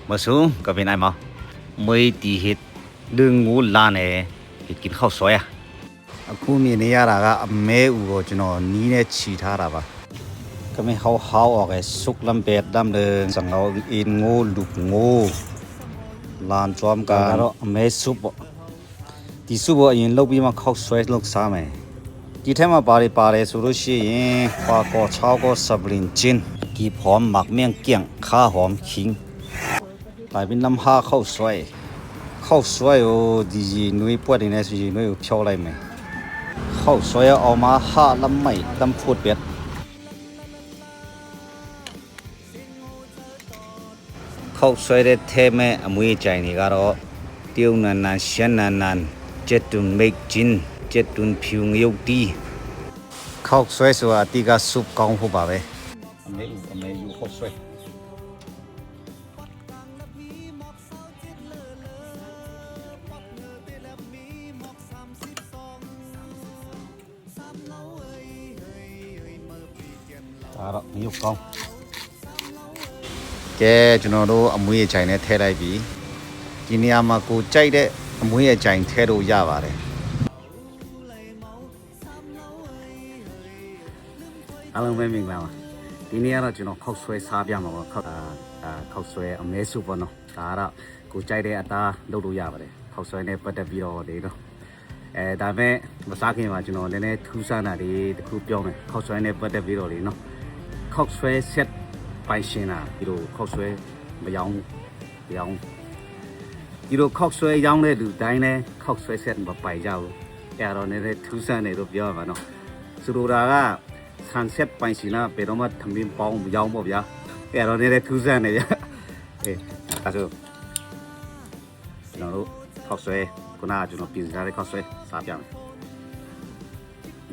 mà xuống cái bên này mà mới đi hết đường ngủ la này hết kín khâu xoay à cú mi này ra cái mẹ u cho nó ní này chỉ thà ra ba cái mấy hao ở cái xúc lâm bẹt đâm đường sang ao in ngô lục ngô lan chom cả đó mẹ súp thì súp ở in lâu bị mà khâu xoay lúc sao màyที่แท้มาปาเลยสุรุชีปลาก็เช้าก็สับลินจินกีหอมหมักเมี่ยงเกี้ยงข้าหอมขิงหลายเป็นน้ำห้าข้าวสวยโอ้ดีนุ้ยปวดนี่นะสินุ้ยเพียวอะไรไหมข้าวสวยเอามาห้าลำไม่ลำพูดเบ็ดข้าวสวยได้เทแม่มวยใจนี่ก็รอเตียวนานๆเชียนนานๆเจ็ดตุนเมกจินเจ็ดตุนผิวเงียวดีข้าวสวยสัวตีกาซุปกองผู้บ่าวเว้อเมยูข้าวสวยตาละมีอยู่กองแกจุนโร่อมวยใจเนี่ยเทได้บีทีนี้อามากูใจได้อมวยใจเทรู้ยาบาเลยအားလုံးပဲမင်္ဂလာပါဒီနေ့ကတော့ကျွန်တော်ခောက်ဆွဲစားပြမှာပေါ့ခောက်ဆွဲအမဲစုပေါ့နော်ဒါကတော့ကိုကြိုက်တဲ့အသားလုပ်လို့ရပါတယ်ခောက်ဆွဲနဲ့ပတ်သက်ပြီးတော့လေနော်ဒါပေမဲ့မစားခင်မှာကျွန်တော်နည်းနည်းထူးဆန်းတာတွေတခုပြောမယ်ခောက်ဆွဲနဲ့ပတ်သက်ပြီးတော့လေနော်ခောက်ဆွဲဆက်ပိုင်ရှင်တာဒီလိုခောက်ဆွဲမရောင်းဒီလိုခောက်ဆွဲရောင်းတဲ့လူတိုင်းလည်းခောက်ဆွဲဆက်မပိုင်ကြဘူးအဲ့တော့နည်းနည်းထူးဆန်းတယ်လို့ပြောရမှာနော်ဆိုလိုတာကဆန်ဆက်ပိုင်ရှင်နာပေတော့မှထမင်းပေါင်းရောင်းပေါ့ဗျာအဲ့တော့လည်းထူးဆန်းနေဗျာဒါဆိုကျွန်တော်တို့ခောက်ဆွဲခုနကကျွန်တော်ပြင်စားတဲ့ခောက်ဆွဲစားပြမယ်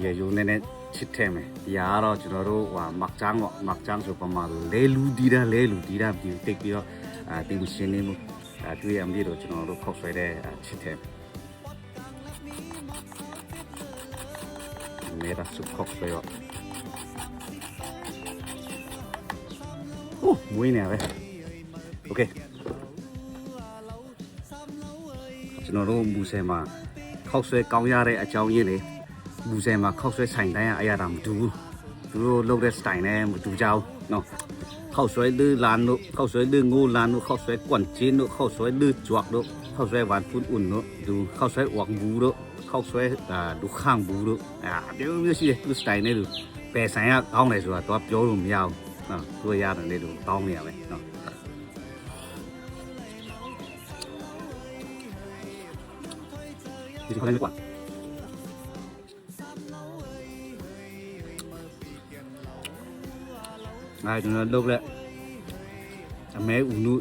ရေယူနေနဲ့ချစ်ထဲမယ်ဒီကတော့ကျွန်တော်တို့မက်ချန်းဆိုပမာလဲလူဒီတာဒီတိတ်ပြီးတော့တင်ရှင်းနေမှုတွေ့ရမလို့ကျွန်တော်တို့ခောက်ဆွဲတဲ့ချစ်ထဲਮੇਰਾ ਸੁੱਕ ਖੋਖੇ ਹੋမွေးနေရပဲโอเคကျွန်တော်တို့မူဆယ်မှာခောက်ဆွဲကောင်းရတဲ့အကြောင်းရင်းလေမူဆယ်မှာခောက်ဆွဲဆိုင်တိုင်းအရာတာမတူဘူးသူတို့လုပ်တဲ့စတိုင်နဲ့မတူကြဘူးနော်ခောက်ဆွဲดื้อลานတို့ခောက်ဆွဲดื้องูลานတို့ခောက်ဆွဲกวนจีนတို့ခောက်ဆွဲดื้อจวกတို့ခောက်ဆွဲหวานพุ่นอุ่นတို့ดูခောက်ဆွဲอวกบูတို့ခောက်ဆွဲดูข้างบูတို့ပြောမျိုးရှိတယ်သူစတိုင်နဲ့သူပယ်ဆိုင်ကကောင်းတယ်ဆိုတာတော့ပြောလို့မရဘူးနော်သူရတယ်လေသူတောင်းနေရမယ်နော်ဒီလိုကွာကျွန်တော်လုပ်လက်အမဲဦးနု